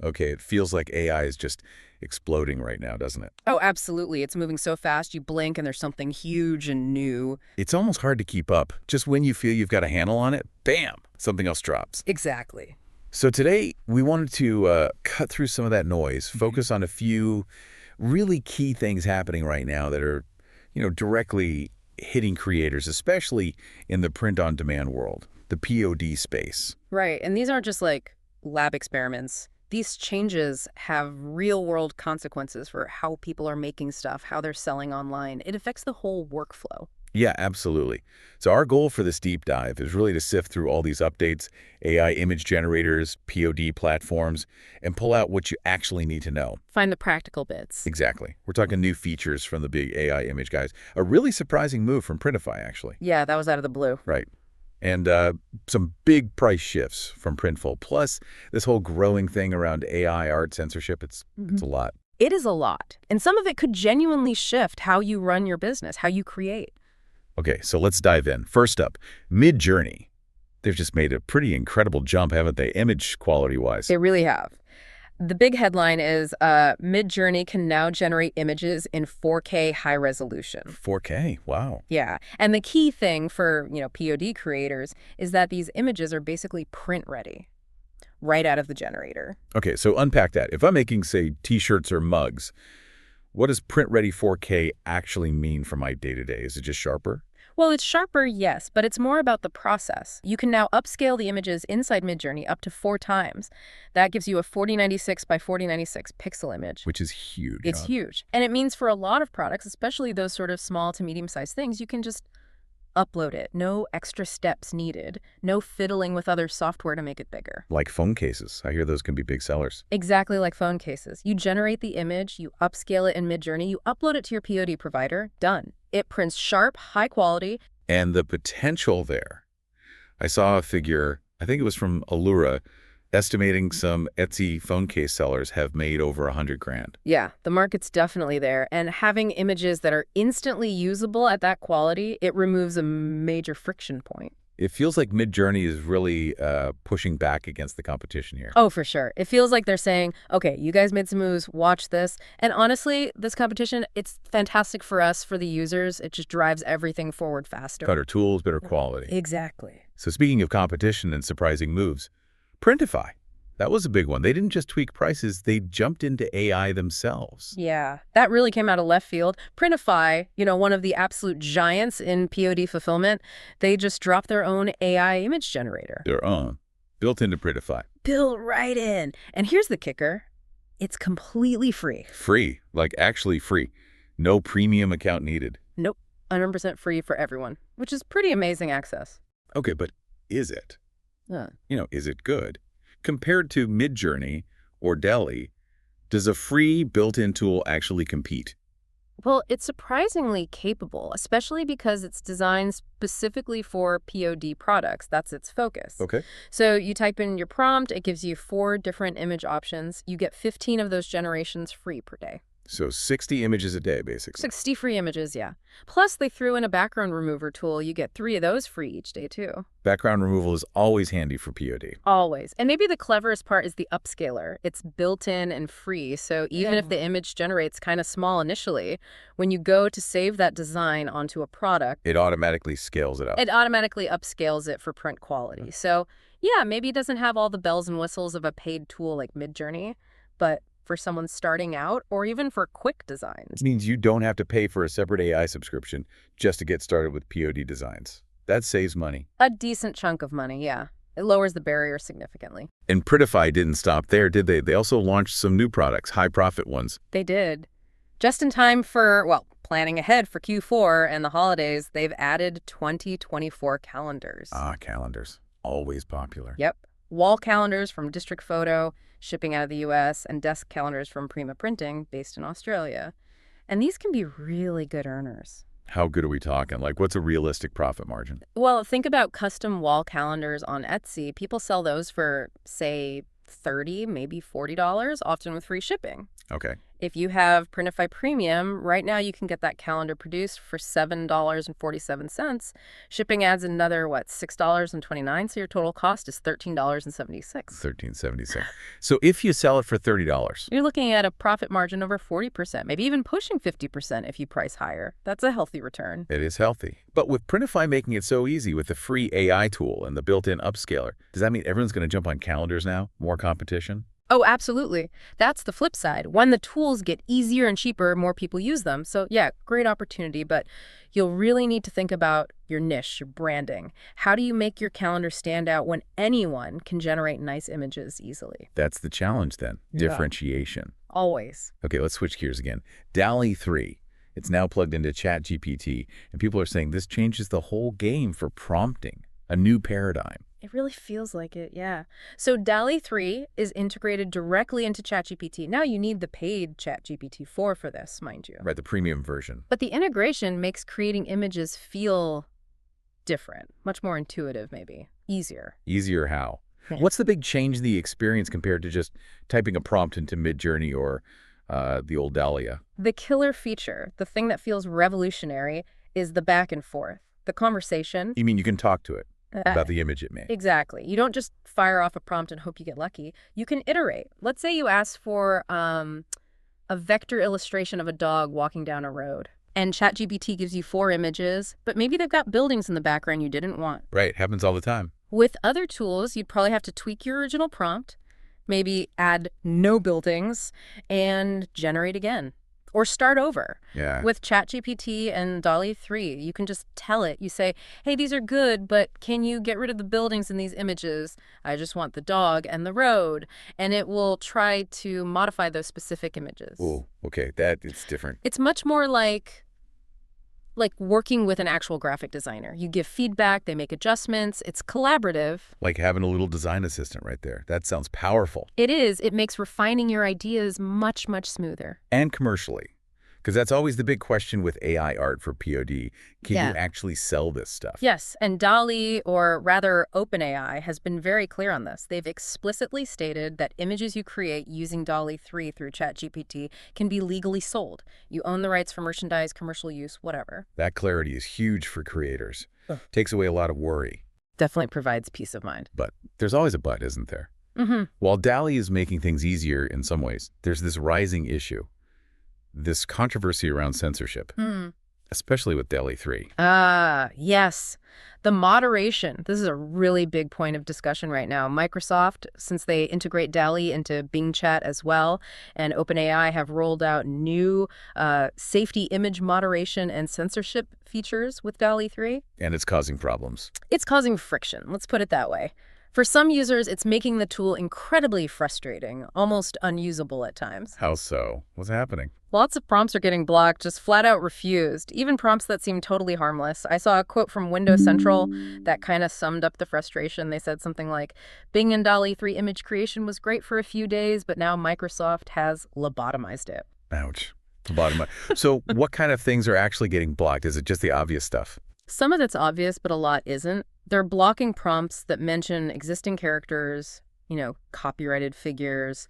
Okay, it feels like AI is just exploding right now, doesn't it? Oh, absolutely. It's moving so fast, you blink and there's something huge and new. It's almost hard to keep up. Just when you feel you've got a handle on it, bam, something else drops. Exactly. So today, we wanted to cut through some of that noise, focus on a few really key things happening right now that are, directly hitting creators, especially in the print-on-demand world, the POD space. Right. And these aren't just like lab experiments. These changes have real-world consequences for how people are making stuff, how they're selling online. It affects the whole workflow. Yeah, absolutely. So our goal for this deep dive is really to sift through all these updates, AI image generators, POD platforms, and pull out what you actually need to know. Find the practical bits. Exactly. We're talking new features from the big AI image guys. A really surprising move from Printify, actually. Yeah, that was out of the blue. Right. And some big price shifts from Printful. Plus, this whole growing thing around AI art censorship, it's a lot. It is a lot. And some of it could genuinely shift how you run your business, how you create. Okay, so let's dive in. First up, Midjourney. They've just made a pretty incredible jump, haven't they, image quality-wise? They really have. The big headline is Midjourney can now generate images in 4K high resolution. 4K, wow. Yeah. And the key thing for, POD creators is that these images are basically print ready right out of the generator. Okay, so unpack that. If I'm making, say, T-shirts or mugs, what does print-ready 4K actually mean for my day-to-day? Is it just sharper? Well, it's sharper, yes, but it's more about the process. You can now upscale the images inside Midjourney up to 4 times. That gives you a 4096 by 4096 pixel image. Which is huge. It's huge. And it means for a lot of products, especially those sort of small to medium-sized things, you can just upload it. No extra steps needed. No fiddling with other software to make it bigger. Like phone cases. I hear those can be big sellers. Exactly like phone cases. You generate the image, you upscale it in Midjourney, you upload it to your POD provider, done. It prints sharp, high quality. And the potential there. I saw a figure, I think it was from Allura, estimating some Etsy phone case sellers have made over 100 grand. Yeah, the market's definitely there. And having images that are instantly usable at that quality, it removes a major friction point. It feels like Midjourney is really pushing back against the competition here. Oh, for sure. It feels like they're saying, okay, you guys made some moves, watch this. And honestly, this competition, it's fantastic for us, for the users. It just drives everything forward faster. Better tools, better quality. Exactly. So speaking of competition and surprising moves, Printify. That was a big one. They didn't just tweak prices, they jumped into AI themselves. Yeah, that really came out of left field. Printify, one of the absolute giants in POD fulfillment, they just dropped their own AI image generator. Their own. Built into Printify. Built right in. And here's the kicker. It's completely free. Free. Like actually free. No premium account needed. Nope. 100% free for everyone, which is pretty amazing access. Okay, but is it? Is it good? Compared to Midjourney or Deli, does a free built-in tool actually compete? Well, it's surprisingly capable, especially because it's designed specifically for POD products. That's its focus. Okay. So you type in your prompt, it gives you 4 different image options. You get 15 of those generations free per day. So 60 images a day, basically. 60 free images, yeah. Plus, they threw in a background remover tool. You get 3 of those free each day, too. Background removal is always handy for POD. Always. And maybe the cleverest part is the upscaler. It's built in and free, so even if the image generates kind of small initially, when you go to save that design onto a product, it automatically scales it up. It automatically upscales it for print quality. So, yeah, maybe it doesn't have all the bells and whistles of a paid tool like Midjourney, but for someone starting out or even for quick designs. It means you don't have to pay for a separate AI subscription just to get started with POD designs. That saves money. A decent chunk of money, yeah. It lowers the barrier significantly. And Printify didn't stop there, did they? They also launched some new products, high-profit ones. They did. Just in time for, planning ahead for Q4 and the holidays, they've added 2024 calendars. Ah, calendars. Always popular. Yep. Wall calendars from District Photo, shipping out of the U.S., and desk calendars from Prima Printing, based in Australia. And these can be really good earners. How good are we talking? Like, what's a realistic profit margin? Well, think about custom wall calendars on Etsy. People sell those for, say, $30, maybe $40, often with free shipping. Okay. If you have Printify Premium, right now you can get that calendar produced for $7.47. Shipping adds another, what, $6.29, so your total cost is $13.76. 13.76. So if you sell it for $30, You're looking at a profit margin over 40%, maybe even pushing 50% if you price higher. That's a healthy return. it is healthy. But with Printify making it so easy with the free AI tool and the built-in upscaler, does that mean everyone's going to jump on calendars now? More competition? Oh, absolutely. That's the flip side. When the tools get easier and cheaper, more people use them. So yeah, great opportunity, but you'll really need to think about your niche, your branding. How do you make your calendar stand out when anyone can generate nice images easily? That's the challenge then. Yeah. Differentiation. Always. Okay, let's switch gears again. DALL-E 3. It's now plugged into ChatGPT, and people are saying this changes the whole game for prompting, a new paradigm. It really feels like it, yeah. So DALL-E 3 is integrated directly into ChatGPT. Now you need the paid ChatGPT 4 for this, mind you. Right, the premium version. But the integration makes creating images feel different, much more intuitive maybe, easier. Easier how? Yeah. What's the big change in the experience compared to just typing a prompt into Midjourney or the old Dahlia? The killer feature, the thing that feels revolutionary, is the back and forth, the conversation. You mean you can talk to it Uh, about the image it made? Exactly. You don't just fire off a prompt and hope you get lucky. You can iterate. Let's say you ask for a vector illustration of a dog walking down a road, and ChatGPT gives you 4 images, but maybe they've got buildings in the background you didn't want. Right, happens all the time. With other tools, you'd probably have to tweak your original prompt, maybe add no buildings, and generate again. Or start over. Yeah. With ChatGPT and DALL-E 3, you can just tell it. You say, hey, these are good, but can you get rid of the buildings in these images? I just want the dog and the road. And it will try to modify those specific images. Oh, okay, it's different. It's much more like working with an actual graphic designer. You give feedback, they make adjustments. It's collaborative. Like having a little design assistant right there. That sounds powerful. It is. It makes refining your ideas much, much smoother. And commercially. Because that's always the big question with AI art for POD. Can Yeah. you actually sell this stuff? Yes, and DALL-E, or rather OpenAI, has been very clear on this. They've explicitly stated that images you create using DALL-E 3 through ChatGPT can be legally sold. You own the rights for merchandise, commercial use, whatever. That clarity is huge for creators. Takes away a lot of worry. Definitely provides peace of mind. But there's always a but, isn't there? Mm-hmm. While DALL-E is making things easier in some ways, there's this rising issue. This controversy around censorship, especially with DALL-E 3. Yes. The moderation. This is a really big point of discussion right now. Microsoft, since they integrate DALL-E into Bing Chat as well, and OpenAI have rolled out new safety image moderation and censorship features with DALL-E 3. And it's causing problems. It's causing friction, let's put it that way. For some users, it's making the tool incredibly frustrating, almost unusable at times. How so? What's happening? Lots of prompts are getting blocked, just flat out refused, even prompts that seem totally harmless. I saw a quote from Windows Central that kind of summed up the frustration. They said something like, Bing and DALL-E 3 image creation was great for a few days, but now Microsoft has lobotomized it. Ouch. The bottom line. So what kind of things are actually getting blocked? Is it just the obvious stuff? Some of it's obvious, but a lot isn't. They're blocking prompts that mention existing characters, copyrighted figures,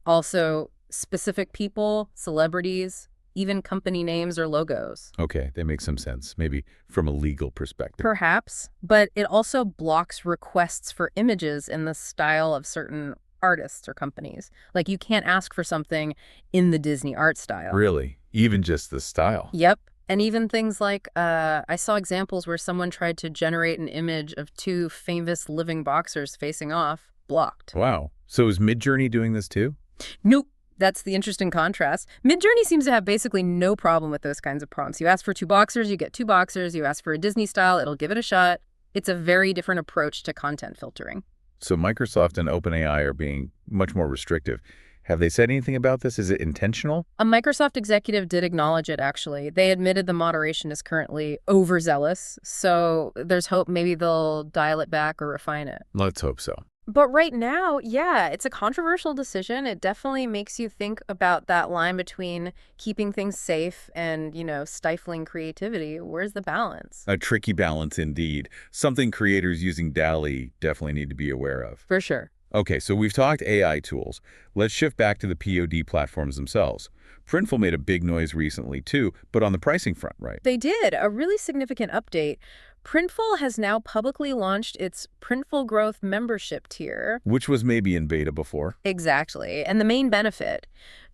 also specific people, celebrities, even company names or logos. Okay, that makes some sense, maybe from a legal perspective. Perhaps, but it also blocks requests for images in the style of certain artists or companies. Like you can't ask for something in the Disney art style. Really? Even just the style? Yep. And even things like, I saw examples where someone tried to generate an image of 2 famous living boxers facing off, blocked. Wow. So is Midjourney doing this too? Nope. That's the interesting contrast. Midjourney seems to have basically no problem with those kinds of prompts. You ask for 2 boxers, you get 2 boxers. You ask for a Disney style, it'll give it a shot. It's a very different approach to content filtering. So Microsoft and OpenAI are being much more restrictive. Have they said anything about this? Is it intentional? A Microsoft executive did acknowledge it, actually. They admitted the moderation is currently overzealous, so there's hope maybe they'll dial it back or refine it. Let's hope so. But right now, yeah, it's a controversial decision. It definitely makes you think about that line between keeping things safe and, stifling creativity. Where's the balance? A tricky balance indeed. Something creators using DALL-E definitely need to be aware of. For sure. Okay, so we've talked AI tools. Let's shift back to the POD platforms themselves. Printful made a big noise recently, too, but on the pricing front, right? They did a really significant update. Printful has now publicly launched its Printful Growth membership tier. Which was maybe in beta before. Exactly. And the main benefit,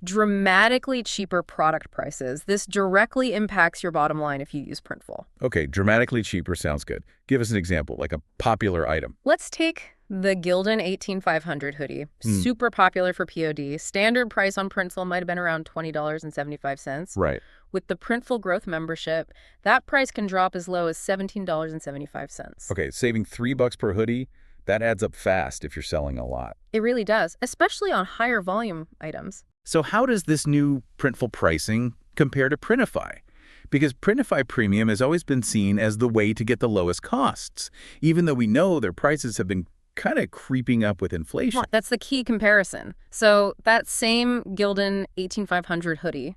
dramatically cheaper product prices. This directly impacts your bottom line if you use Printful. Okay, dramatically cheaper sounds good. Give us an example, like a popular item. Let's take the Gildan 18500 hoodie. Hmm. Super popular for POD. Standard price on Printful might have been around $20.75. Right. With the Printful Growth membership, that price can drop as low as $17.75. Okay, saving $3 per hoodie, that adds up fast if you're selling a lot. It really does, especially on higher volume items. So how does this new Printful pricing compare to Printify? Because Printify Premium has always been seen as the way to get the lowest costs, even though we know their prices have been kind of creeping up with inflation. Well, that's the key comparison. So that same Gildan 18500 hoodie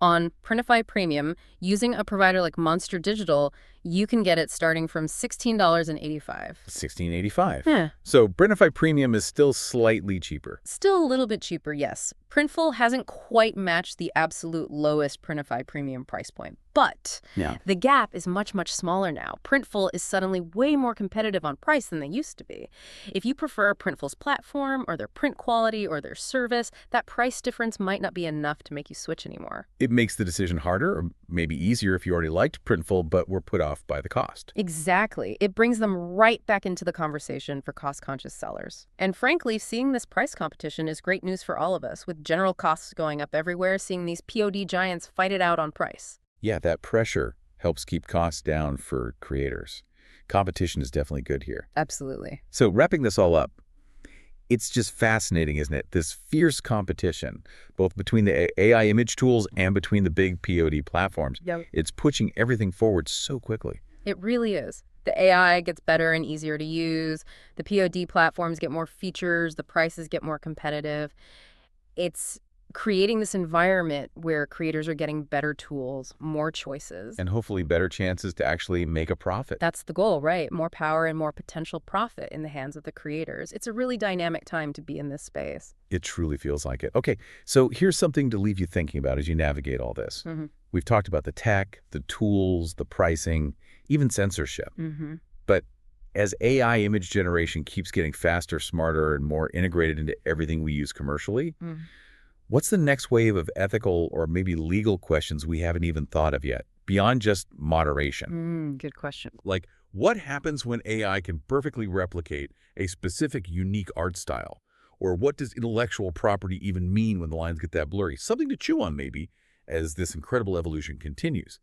on Printify Premium, using a provider like Monster Digital, you can get it starting from $16.85. $16.85. Yeah. So Printify Premium is still slightly cheaper. Still a little bit cheaper, yes. Printful hasn't quite matched the absolute lowest Printify Premium price point, but Yeah. the gap is much, much smaller now. Printful is suddenly way more competitive on price than they used to be. If you prefer Printful's platform or their print quality or their service, that price difference might not be enough to make you switch anymore. It makes the decision harder, or maybe easier if you already liked Printful but were put off by the cost. Exactly. It brings them right back into the conversation for cost-conscious sellers. And frankly, seeing this price competition is great news for all of us. With general costs going up everywhere, seeing these POD giants fight it out on price. Yeah, that pressure helps keep costs down for creators. Competition is definitely good here. Absolutely. So wrapping this all up, it's just fascinating, isn't it? This fierce competition, both between the AI image tools and between the big POD platforms. Yep. It's pushing everything forward so quickly. It really is. The AI gets better and easier to use. The POD platforms get more features. The prices get more competitive. It's creating this environment where creators are getting better tools, more choices. And hopefully better chances to actually make a profit. That's the goal, right? More power and more potential profit in the hands of the creators. It's a really dynamic time to be in this space. It truly feels like it. Okay, so here's something to leave you thinking about as you navigate all this. Mm-hmm. We've talked about the tech, the tools, the pricing, even censorship. Mm-hmm. But as AI image generation keeps getting faster, smarter, and more integrated into everything we use commercially, what's the next wave of ethical or maybe legal questions we haven't even thought of yet, beyond just moderation? Good question. Like, what happens when AI can perfectly replicate a specific unique art style? Or what does intellectual property even mean when the lines get that blurry? Something to chew on, maybe, as this incredible evolution continues.